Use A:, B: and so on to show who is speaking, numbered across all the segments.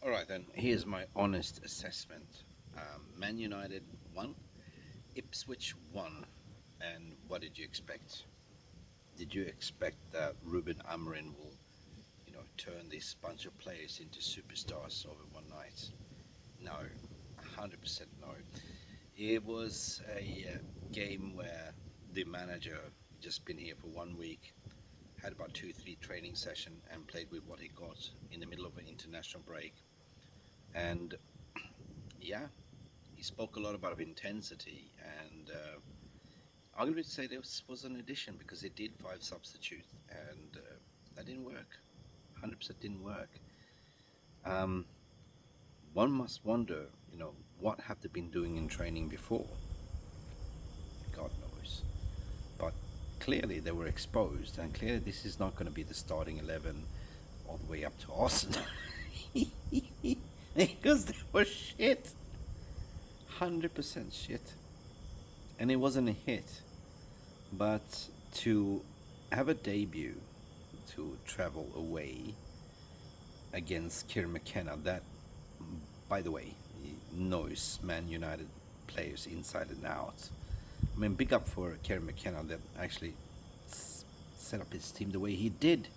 A: Alright then, here's my honest assessment. Man United won, Ipswich won, and what did you expect? Did you expect that Ruben Amorin will, turn this bunch of players into superstars over one night? No, 100% no. It was a game where the manager just been here for 1 week, had about 2, 3 training session, and played with what he got in the middle of an international break. And yeah, he spoke a lot about intensity, and I'm going to say this was an addition because they did 5 substitutes, and that didn't work. 100% didn't work. Um, One must wonder, what have they been doing in training before? God knows. But clearly they were exposed, and clearly this is not going to be the starting 11 all the way up to Arsenal. Because they were shit. 100% shit. And it wasn't a hit. But to have a debut, to travel away against Kieran McKenna, that, by the way, knows Man United players inside and out. I mean, big up for Kieran McKenna that actually set up his team the way he did.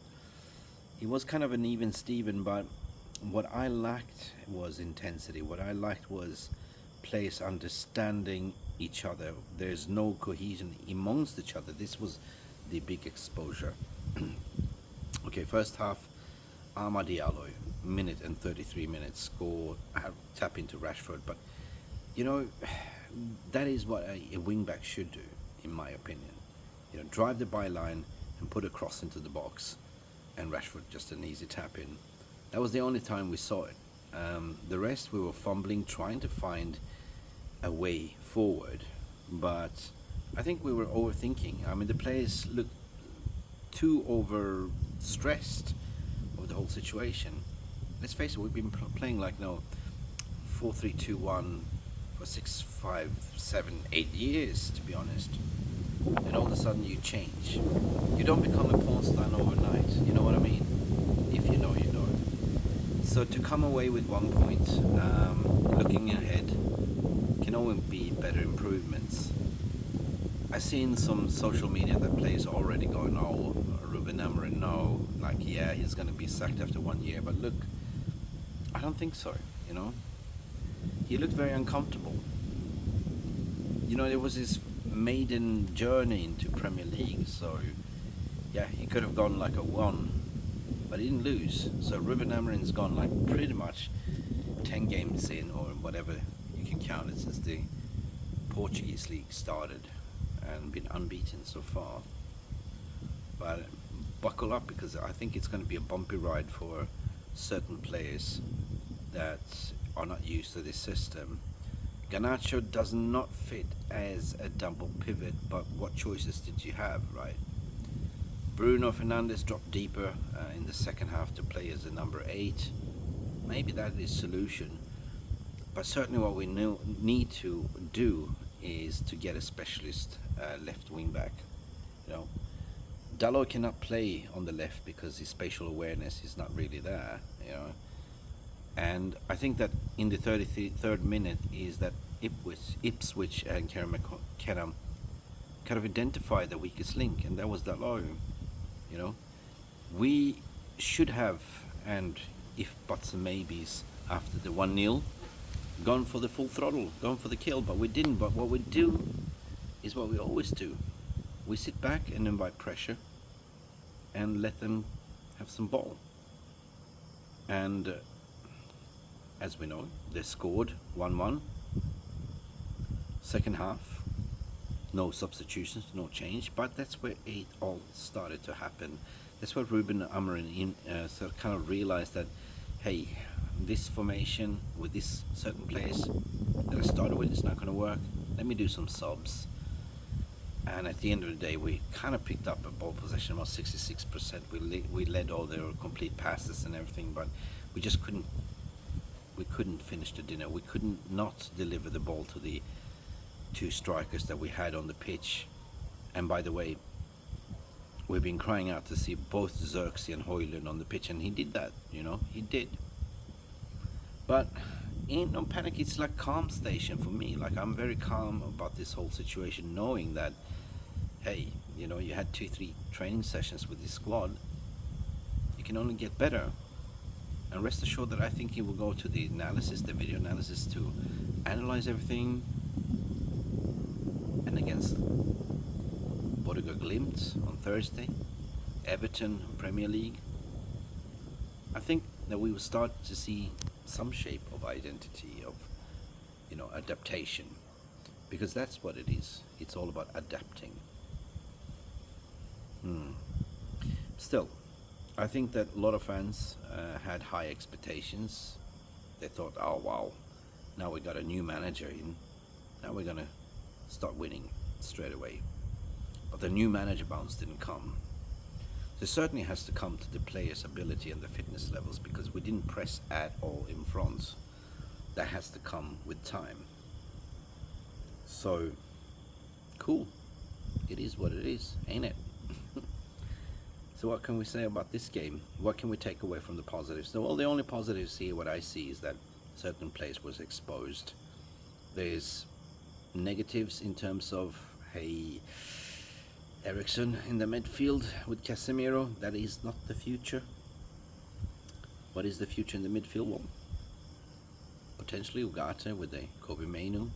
A: He was kind of an even Steven, but what I lacked was intensity. What I lacked was players understanding each other. There's no cohesion amongst each other. This was the big exposure. Okay, first half, Amad Diallo, minute and 33 minutes, score, tap into Rashford. But, that is what a wingback should do, in my opinion. Drive the byline and put a cross into the box, and Rashford just an easy tap in. That was the only time we saw it. The rest we were fumbling, trying to find a way forward, but I think we were overthinking. I mean, the players looked too overstressed over the whole situation. Let's face it, we've been playing like 4-3-2-1 for 6, 5, 7, 8 years, to be honest. And all of a sudden you change. You don't become a porn star overnight. You know what I mean? If you know, you know. So to come away with 1 point, looking ahead, can only be better improvements. I've seen some social media that players are already going, oh, Ruben Amorin, no, like, yeah, he's going to be sacked after 1 year. But look, I don't think so, He looked very uncomfortable. It was his maiden journey into Premier League, so yeah, he could have gone like a 1, but he didn't lose. So Ruben Amorin's gone like pretty much 10 games in, or whatever you can count it, since the Portuguese league started, and been unbeaten so far. But buckle up, because I think it's going to be a bumpy ride for certain players that are not used to this system. Garnacho does not fit as a double pivot, but what choices did you have, right? Bruno Fernandes dropped deeper in the second half to play as a number 8. Maybe that is solution, but certainly what we need to do is to get a specialist left wing back. Dalot cannot play on the left because his spatial awareness is not really there. And I think that in the 33rd minute is that Ipswich and Kieran McKenna kind of identify the weakest link, and that was Dalot. We should have, and if buts and maybes after the 1-0, gone for the full throttle, gone for the kill, but we didn't. But what we do is what we always do. We sit back and invite pressure and let them have some ball. And as we know, they scored 1-1. Second half, no substitutions, no change, but that's where it all started to happen. That's where Ruben Amorin sort of kind of realized that, hey, this formation with this certain players that I started with is not going to work. Let me do some subs. And at the end of the day, we kind of picked up a ball possession about 66%. We led all their complete passes and everything, but we just couldn't finish the dinner. We couldn't not deliver the ball to the 2 strikers that we had on the pitch. And by the way, we've been crying out to see both Xerxes and Højlund on the pitch, and he did that. He did. But ain't no panic. It's like calm station for me. Like I'm very calm about this whole situation, knowing that, hey, you know, you had 2-3 training sessions with this squad. You can only get better. And rest assured that I think he will go to the analysis, the video analysis, to analyze everything. And against Borussia Glimt on Thursday, Everton Premier League, I think that we will start to see some shape of identity, of, you know, adaptation, because that's what it is. It's all about adapting. Still, I think that a lot of fans had high expectations. They thought, oh wow, now we got a new manager in, now we're gonna start winning straight away. But the new manager bounce didn't come. There certainly has to come to the players' ability and the fitness levels, because we didn't press at all in front. That has to come with time. So, cool. It is what it is, ain't it? So what can we say about this game? What can we take away from the positives? So, well, the only positives here, what I see, is that certain players was exposed. There's negatives in terms of, hey, Ericsson in the midfield with Casemiro, that is not the future. What is the future in the midfield? Well, potentially Ugarte with a Kobe Mainu.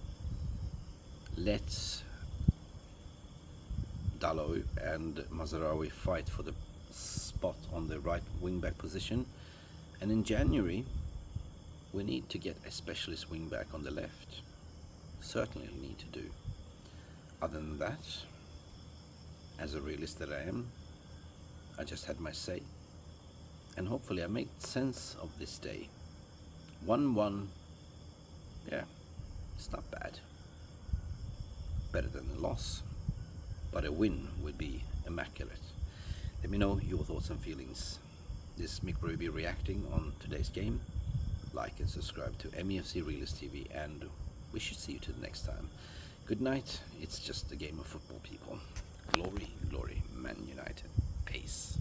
A: Let's Dalot and Mazarawi fight for the spot on the right wing-back position. And in January, we need to get a specialist wing-back on the left. Certainly need to do. Other than that, as a realist that I am, I just had my say. And hopefully I made sense of this day. 1-1, yeah, it's not bad. Better than a loss. But a win would be immaculate. Let me know your thoughts and feelings. This is Mick Ruby reacting on today's game. Like and subscribe to MUFC Realist TV, and we should see you till the next time. Good night. It's just a game of football, people. Glory, glory, Man United. Peace.